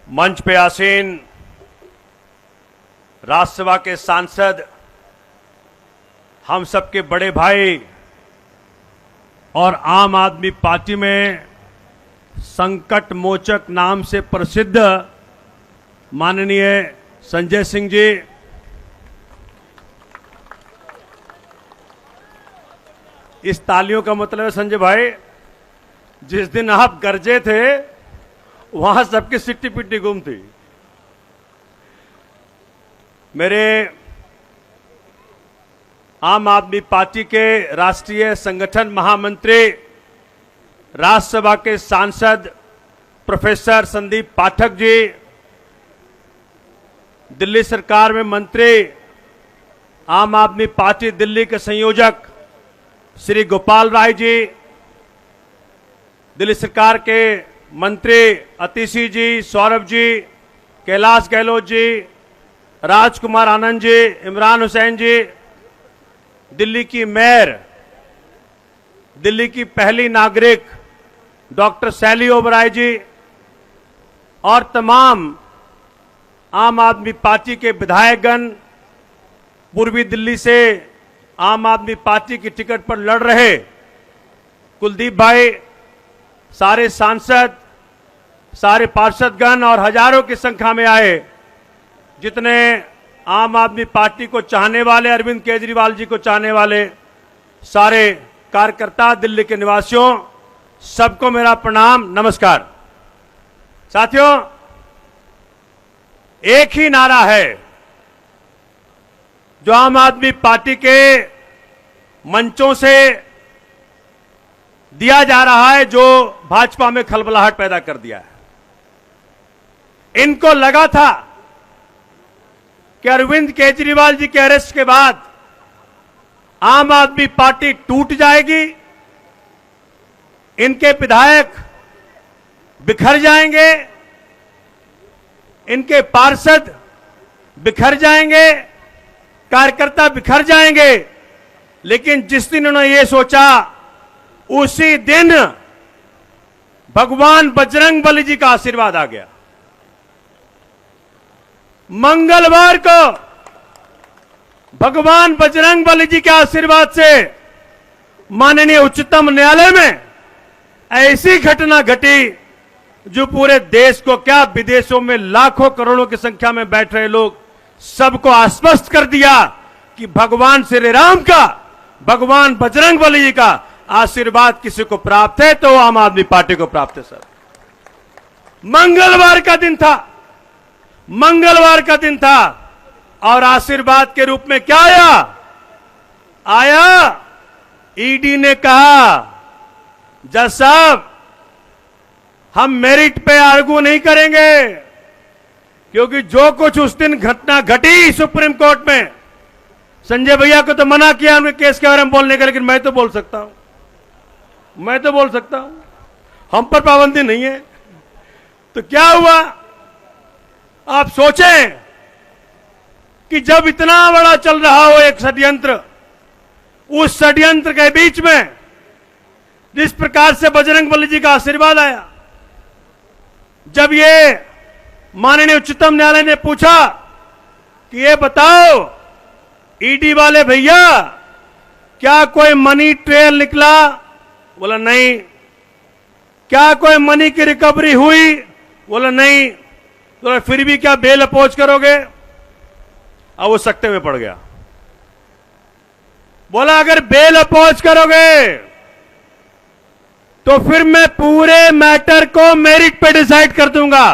मंच पे आसीन राज्यसभा के सांसद, हम सबके बड़े भाई और आम आदमी पार्टी में संकट मोचक नाम से प्रसिद्ध माननीय संजय सिंह जी, इस तालियों का मतलब है संजय भाई, जिस दिन आप गरजे थे वहां सबकी सिट्टी पिट्टी गुम थी। मेरे आम आदमी पार्टी के राष्ट्रीय संगठन महामंत्री, राज्यसभा के सांसद प्रोफेसर संदीप पाठक जी, दिल्ली सरकार में मंत्री, आम आदमी पार्टी दिल्ली के संयोजक श्री गोपाल राय जी, दिल्ली सरकार के मंत्री अतिशी जी, सौरभ जी, कैलाश गहलोत जी, राजकुमार आनंद जी, इमरान हुसैन जी, दिल्ली की मेयर, दिल्ली की पहली नागरिक डॉक्टर शैली ओबराय जी और तमाम आम आदमी पार्टी के विधायकगण, पूर्वी दिल्ली से आम आदमी पार्टी की टिकट पर लड़ रहे कुलदीप भाई, सारे सांसद, सारे पार्षदगण और हजारों की संख्या में आए जितने आम आदमी पार्टी को चाहने वाले, अरविंद केजरीवाल जी को चाहने वाले सारे कार्यकर्ता, दिल्ली के निवासियों, सबको मेरा प्रणाम, नमस्कार। साथियों, एक ही नारा है जो आम आदमी पार्टी के मंचों से दिया जा रहा है, जो भाजपा में खलबलाहट पैदा कर दिया है। इनको लगा था कि अरविंद केजरीवाल जी के अरेस्ट के बाद आम आदमी पार्टी टूट जाएगी, इनके विधायक बिखर जाएंगे, इनके पार्षद बिखर जाएंगे, कार्यकर्ता बिखर जाएंगे। लेकिन जिस दिन उन्होंने ये सोचा, उसी दिन भगवान बजरंग बली जी का आशीर्वाद आ गया। मंगलवार को भगवान बजरंग बली जी के आशीर्वाद से माननीय उच्चतम न्यायालय में ऐसी घटना घटी जो पूरे देश को, क्या विदेशों में लाखों करोड़ों की संख्या में बैठ रहे लोग, सबको आश्वस्त कर दिया कि भगवान श्री राम का, भगवान बजरंग बली जी का आशीर्वाद किसी को प्राप्त है तो आम आदमी पार्टी को प्राप्त है। सर, मंगलवार का दिन था, मंगलवार का दिन था और आशीर्वाद के रूप में क्या आया? ईडी ने कहा, जज साहब, हम मेरिट पे आर्गू नहीं करेंगे, क्योंकि जो कुछ उस दिन घटना घटी सुप्रीम कोर्ट में, संजय भैया को तो मना किया उनके केस के बारे में बोलने का, लेकिन मैं तो बोल सकता हूं, मैं तो बोल सकता हूं, हम पर पाबंदी नहीं है। तो क्या हुआ? आप सोचें कि जब इतना बड़ा चल रहा हो एक षड्यंत्र, उस षड्यंत्र के बीच में जिस प्रकार से बजरंग बली जी का आशीर्वाद आया, जब ये माननीय उच्चतम न्यायालय ने पूछा कि ये बताओ ईडी वाले भैया, क्या कोई मनी ट्रेल निकला? बोला नहीं। क्या कोई मनी की रिकवरी हुई? बोला नहीं। तो फिर भी क्या बेल अपोज करोगे? अब वो सख्ते में पड़ गया। बोला अगर बेल अपोज करोगे तो फिर मैं पूरे मैटर को मेरिट पे डिसाइड कर दूंगा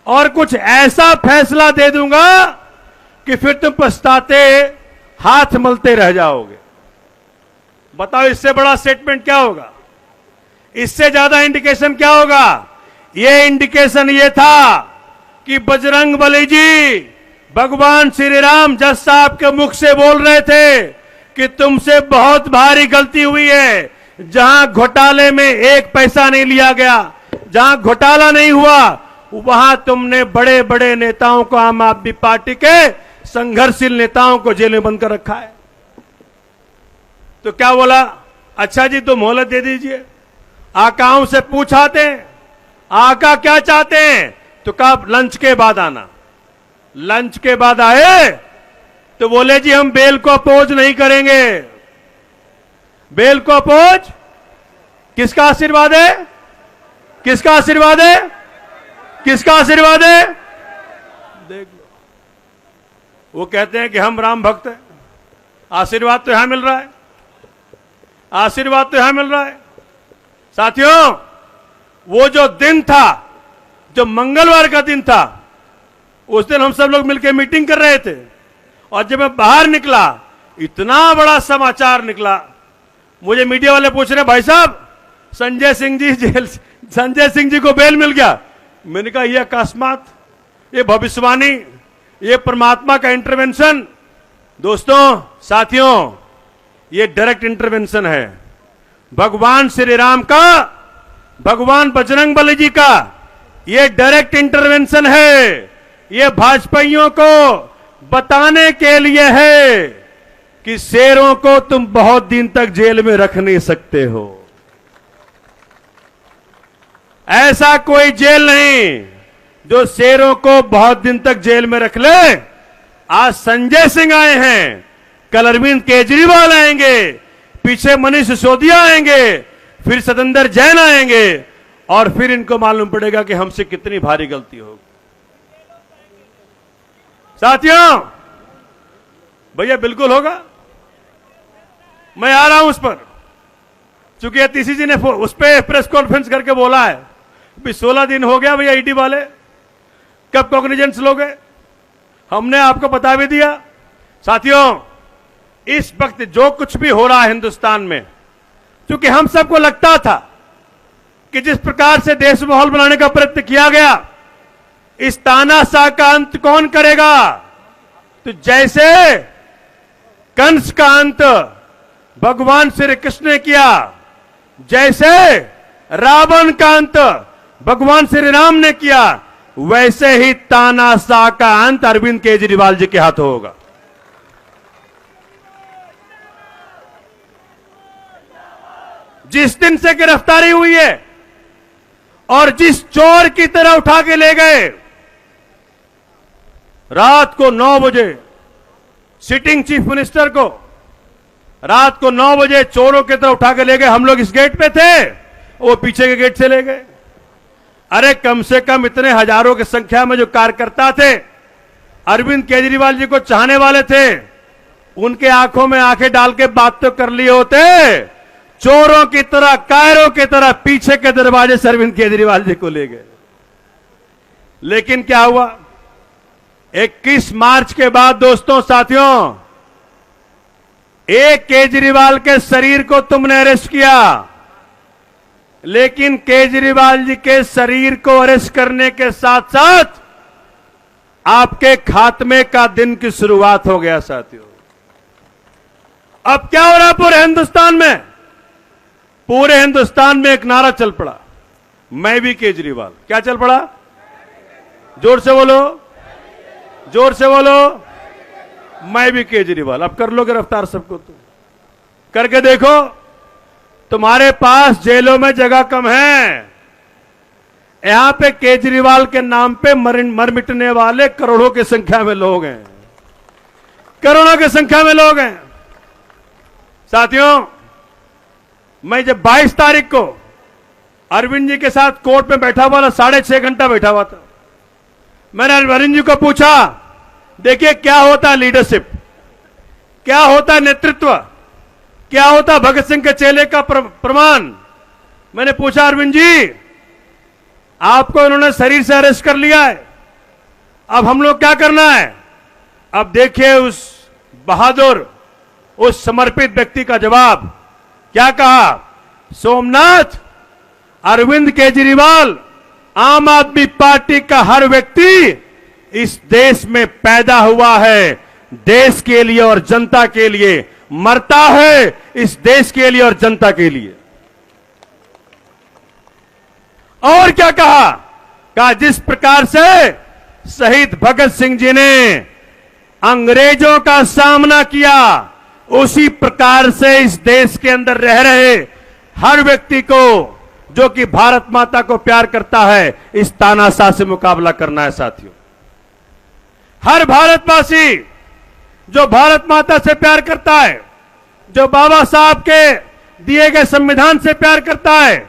और कुछ ऐसा फैसला दे दूंगा कि फिर तुम पछताते हाथ मलते रह जाओगे। बताओ, इससे बड़ा स्टेटमेंट क्या होगा? इससे ज्यादा इंडिकेशन क्या होगा? ये इंडिकेशन ये था कि बजरंग बली जी, भगवान श्री राम जज साहब के मुख से बोल रहे थे कि तुमसे बहुत भारी गलती हुई है। जहां घोटाले में एक पैसा नहीं लिया गया, जहां घोटाला नहीं हुआ, वहां तुमने बड़े बड़े नेताओं को, आम आदमी पार्टी के संघर्षशील नेताओं को जेल में बंद कर रखा है। तो क्या बोला? अच्छा जी, तो मोहलत दे दीजिए। आकाओं से पूछाते हैं, आका क्या चाहते हैं? तो कहा लंच के बाद आना। लंच के बाद आए तो बोले जी हम बेल को अपोज नहीं करेंगे। बेल को अपोज, किसका आशीर्वाद है? किसका आशीर्वाद है? किसका आशीर्वाद है? देख लो, वो कहते हैं कि हम राम भक्त हैं। आशीर्वाद तो यहां मिल रहा है, आशीर्वाद तो यहां मिल रहा है। साथियों, वो जो दिन था, जो मंगलवार का दिन था, उस दिन हम सब लोग मिलकर मीटिंग कर रहे थे और जब मैं बाहर निकला इतना बड़ा समाचार निकला। मुझे मीडिया वाले पूछ रहे भाई साहब संजय सिंह जी जेल, संजय सिंह जी को बेल मिल गया। मैंने कहा यह अकस्मात, ये भविष्यवाणी, ये परमात्मा का इंटरवेंशन। दोस्तों, साथियों, ये डायरेक्ट इंटरवेंशन है भगवान श्री राम का, भगवान बजरंग बली जी का। ये डायरेक्ट इंटरवेंशन है। ये भाजपाइयों को बताने के लिए है कि शेरों को तुम बहुत दिन तक जेल में रख नहीं सकते हो। ऐसा कोई जेल नहीं जो शेरों को बहुत दिन तक जेल में रख ले। आज संजय सिंह आए हैं, कल अरविंद केजरीवाल आएंगे, पीछे मनीष सिसोदिया आएंगे, फिर सतेंद्र जैन आएंगे और फिर इनको मालूम पड़ेगा कि हमसे कितनी भारी गलती होगी। साथियों, भैया बिल्कुल होगा, मैं आ रहा हूं उस पर। चूंकि अतिशी जी ने उस पर प्रेस कॉन्फ्रेंस करके बोला है भी 16 दिन हो गया भैया ईडी वाले, कब कॉग्निजेंस लोगे? हमने आपको बता भी दिया। साथियों, इस वक्त जो कुछ भी हो रहा है हिंदुस्तान में, क्योंकि हम सबको लगता था कि जिस प्रकार से देश माहौल बनाने का प्रयत्न किया गया, इस तानाशाह का अंत कौन करेगा? तो जैसे कंस का अंत भगवान श्री कृष्ण ने किया, जैसे रावण का अंत भगवान श्री राम ने किया, वैसे ही तानाशाह का अंत अरविंद केजरीवाल जी के हाथों होगा। जिस दिन से गिरफ्तारी हुई है और जिस चोर की तरह उठा के ले गए, रात को 9 बजे सिटिंग चीफ मिनिस्टर को रात को 9 बजे चोरों की तरह उठा के ले गए। हम लोग इस गेट पे थे, वो पीछे के गेट से ले गए। अरे कम से कम इतने हजारों की संख्या में जो कार्यकर्ता थे, अरविंद केजरीवाल जी को चाहने वाले थे, उनके आंखों में आंखें डाल के बात तो कर लिए होते। चोरों की तरह, कायरों की तरह पीछे के दरवाजे से अरविंद केजरीवाल जी को ले गए। लेकिन क्या हुआ? 21 मार्च के बाद दोस्तों, साथियों, एक केजरीवाल के शरीर को तुमने अरेस्ट किया, लेकिन केजरीवाल जी के शरीर को अरेस्ट करने के साथ साथ आपके खात्मे का दिन की शुरुआत हो गया। साथियों, अब क्या हो रहा पूरे हिंदुस्तान में? पूरे हिंदुस्तान में एक नारा चल पड़ा, मैं भी केजरीवाल। क्या चल पड़ा? जोर से बोलो, जोर से बोलो, मैं भी केजरीवाल। अब कर लो गिरफ्तार सबको, तो करके देखो। तुम्हारे पास जेलों में जगह कम है, यहां पे केजरीवाल के नाम पे मर मिटने वाले करोड़ों की संख्या में लोग हैं, करोड़ों की संख्या में लोग हैं। साथियों, मैं जब 22 तारीख को अरविंद जी के साथ कोर्ट में बैठा हुआ था, 6.5 घंटा बैठा हुआ था, मैंने अरविंद जी को पूछा, देखिए क्या होता है लीडरशिप, क्या होता है नेतृत्व, क्या होता है भगत सिंह के चेले का प्रमाण। मैंने पूछा, अरविंद जी आपको इन्होंने शरीर से अरेस्ट कर लिया है, अब हम लोग क्या करना है? अब देखिए उस बहादुर, उस समर्पित व्यक्ति का जवाब क्या कहा? सोमनाथ, अरविंद केजरीवाल, आम आदमी पार्टी का हर व्यक्ति इस देश में पैदा हुआ है, देश के लिए और जनता के लिए, मरता है इस देश के लिए और जनता के लिए। और क्या कहा? कहा जिस प्रकार से शहीद भगत सिंह जी ने अंग्रेजों का सामना किया, उसी प्रकार से इस देश के अंदर रह रहे हर व्यक्ति को जो कि भारत माता को प्यार करता है, इस तानाशाह से मुकाबला करना है साथियों। हर भारतवासी जो भारत माता से प्यार करता है, जो बाबा साहब के दिए गए संविधान से प्यार करता है,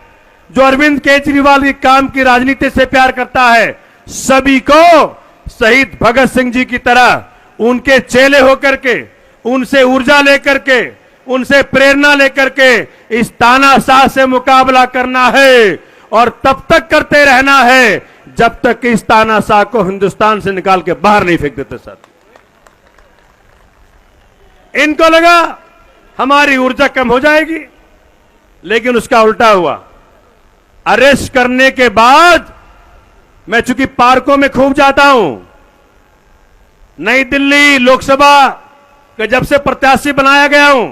जो अरविंद केजरीवाल की काम की राजनीति से प्यार करता है, सभी को शहीद भगत सिंह जी की तरह उनके चेले होकर के, उनसे ऊर्जा लेकर के, उनसे प्रेरणा लेकर के इस तानाशाह से मुकाबला करना है और तब तक करते रहना है जब तक इस तानाशाह को हिंदुस्तान से निकाल के बाहर नहीं फेंक देते साथ। इनको लगा हमारी ऊर्जा कम हो जाएगी, लेकिन उसका उल्टा हुआ। अरेस्ट करने के बाद मैं चूंकि पार्कों में खूब जाता हूं, नई दिल्ली लोकसभा के जब से प्रत्याशी बनाया गया हूं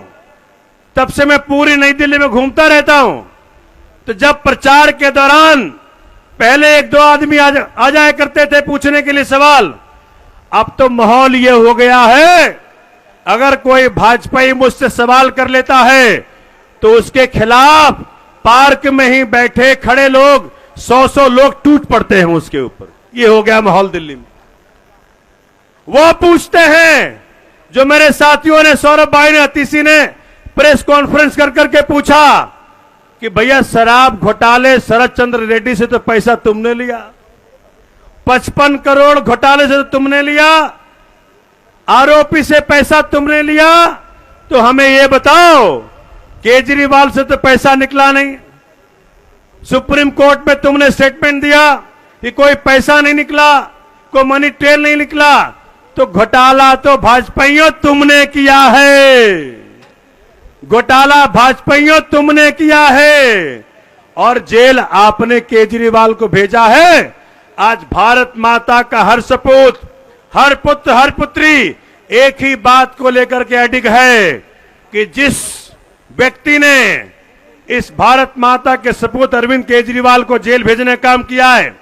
तब से मैं पूरी नई दिल्ली में घूमता रहता हूं। तो जब प्रचार के दौरान पहले एक दो आदमी आ जाया करते थे पूछने के लिए सवाल, अब तो माहौल ये हो गया है, अगर कोई भाजपाई मुझसे सवाल कर लेता है तो उसके खिलाफ पार्क में ही बैठे खड़े लोग 100 लोग टूट पड़ते हैं उसके ऊपर। ये हो गया माहौल दिल्ली में। वो पूछते हैं, जो मेरे साथियों ने, सौरभ भाई ने, अतिशी ने प्रेस कॉन्फ्रेंस कर करके पूछा कि भैया शराब घोटाले शरद चंद्र रेड्डी से तो पैसा तुमने लिया, 55 करोड़ घोटाले से तो तुमने लिया, आरोपी से पैसा तुमने लिया, तो हमें यह बताओ केजरीवाल से तो पैसा निकला नहीं, सुप्रीम कोर्ट में तुमने स्टेटमेंट दिया कि कोई पैसा नहीं निकला, कोई मनी ट्रेल नहीं निकला, तो घोटाला तो भाजपाइयों तुमने किया है, घोटाला भाजपाइयों तुमने किया है और जेल आपने केजरीवाल को भेजा है। आज भारत माता का हर सपूत, हर पुत्र, हर पुत्री एक ही बात को लेकर के अडिग है कि जिस व्यक्ति ने इस भारत माता के सपूत अरविंद केजरीवाल को जेल भेजने का काम किया है,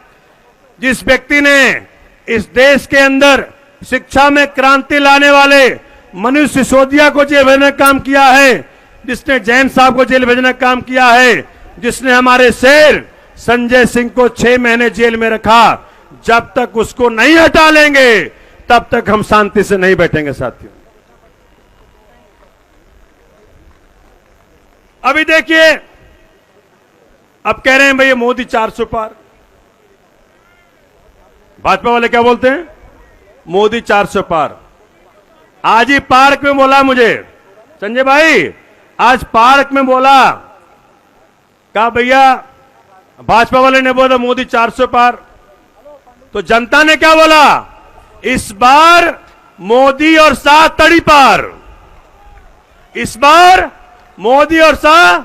जिस व्यक्ति ने इस देश के अंदर शिक्षा में क्रांति लाने वाले मनीष सिसोदिया को जेल भेजने का काम किया है, जिसने जैन साहब को जेल भेजने का काम किया है, जिसने हमारे शेर संजय सिंह को 6 महीने जेल में रखा, जब तक उसको नहीं हटा लेंगे तब तक हम शांति से नहीं बैठेंगे साथियों। अभी देखिए, अब कह रहे हैं भैया मोदी 400 पार। भाजपा वाले क्या बोलते हैं? मोदी 400 पार। आज ही पार्क में बोला मुझे संजय भाई, आज पार्क में बोला, कहा भैया भाजपा वाले ने बोला मोदी 400 पार, तो जनता ने क्या बोला? इस बार मोदी और शाह तड़ी पार, इस बार मोदी और शाह,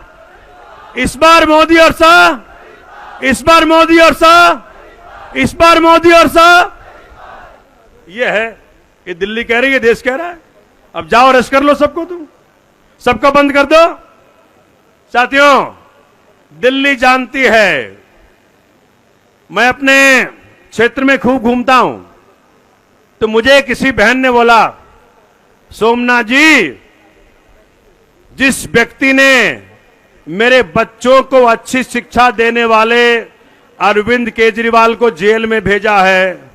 इस बार मोदी और शाह, इस बार मोदी और शाह, इस बार मोदी और शाह। यह है, ये दिल्ली कह रही है, देश कह रहा है। अब जाओ अरेस्ट कर लो सबको, तुम सबको बंद कर दो। साथियों, दिल्ली जानती है, मैं अपने क्षेत्र में खूब घूमता हूं, तो मुझे किसी बहन ने बोला, सोमनाथ जी, जिस व्यक्ति ने मेरे बच्चों को अच्छी शिक्षा देने वाले अरविंद केजरीवाल को जेल में भेजा है,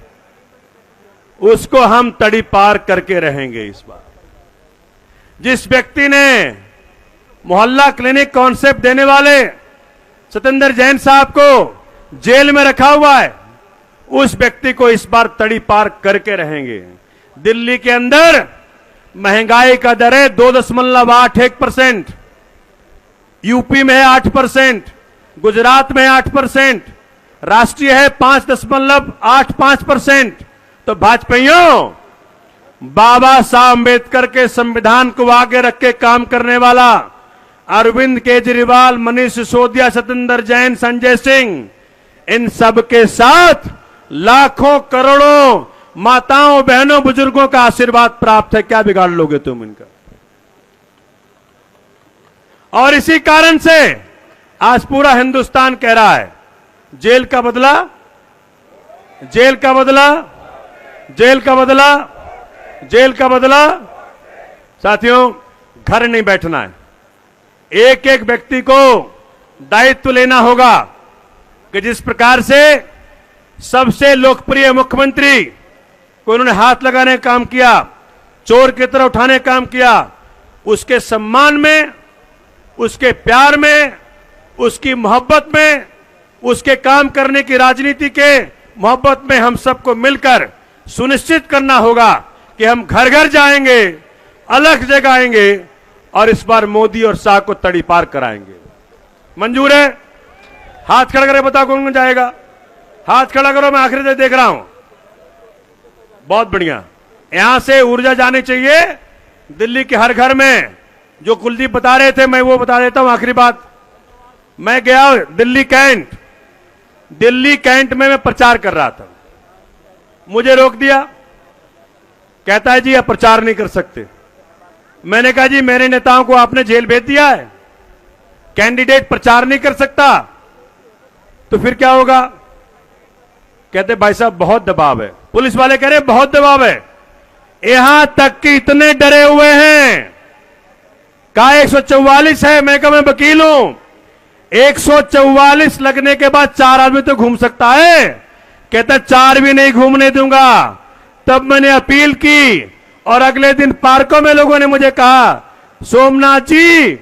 उसको हम तड़ी पार करके रहेंगे इस बार। जिस व्यक्ति ने मोहल्ला क्लिनिक कॉन्सेप्ट देने वाले सत्येंद्र जैन साहब को जेल में रखा हुआ है, उस व्यक्ति को इस बार तड़ी पार करके रहेंगे। दिल्ली के अंदर महंगाई का दर है 2.81%, यूपी में है 8%, गुजरात में 8%, राष्ट्रीय है 5.85%। तो भाजपाइयों, बाबा साहब अंबेडकर के संविधान को आगे रख के काम करने वाला अरविंद केजरीवाल, मनीष सिसोदिया, सत्येंद्र जैन, संजय सिंह, इन सब के साथ लाखों करोड़ों माताओं, बहनों, बुजुर्गों का आशीर्वाद प्राप्त है। क्या बिगाड़ लोगे तुम इनका? और इसी कारण से आज पूरा हिंदुस्तान कह रहा है, जेल का बदला, जेल का बदला, जेल का बदला, जेल का बदला। साथियों, घर नहीं बैठना है। एक एक व्यक्ति को दायित्व लेना होगा कि जिस प्रकार से सबसे लोकप्रिय मुख्यमंत्री को उन्होंने हाथ लगाने का काम किया, चोर की तरह उठाने का काम किया, उसके सम्मान में, उसके प्यार में, उसकी मोहब्बत में, उसके काम करने की राजनीति के मोहब्बत में हम सबको मिलकर सुनिश्चित करना होगा कि हम घर घर जाएंगे, अलग जगाएंगे और इस बार मोदी और शाह को तड़ी पार कराएंगे। मंजूर है? हाथ खड़ा करके बताओ कौन कौन जाएगा। हाथ खड़ा करो, मैं आखिरी से देख रहा हूं। बहुत बढ़िया। यहां से ऊर्जा जानी चाहिए दिल्ली के हर घर में। जो कुलदीप बता रहे थे मैं वो बता देता हूं। आखिरी बात, मैं गया दिल्ली कैंट में मैं प्रचार कर रहा था, मुझे रोक दिया। कहता है जी आप प्रचार नहीं कर सकते। मैंने कहा जी मेरे नेताओं को आपने जेल भेज दिया है, कैंडिडेट प्रचार नहीं कर सकता तो फिर क्या होगा? कहते भाई साहब बहुत दबाव है। पुलिस वाले कह रहे बहुत दबाव है, यहां तक कि इतने डरे हुए हैं। कहा 144 है, मैं कहा मैं वकील हूं, 144 लगने के बाद 4 आदमी तो घूम सकता है। कहता 4 भी नहीं घूमने दूंगा। तब मैंने अपील की और अगले दिन पार्कों में लोगों ने मुझे कहा सोमनाथ जी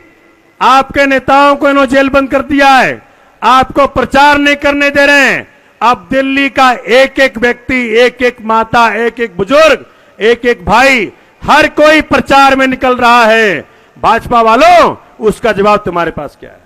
आपके नेताओं को इन्होंने जेल बंद कर दिया है, आपको प्रचार नहीं करने दे रहे हैं। अब दिल्ली का एक एक व्यक्ति, एक एक माता, एक एक बुजुर्ग, एक एक भाई, हर कोई प्रचार में निकल रहा है। भाजपा वालों उसका जवाब तुम्हारे पास क्या है?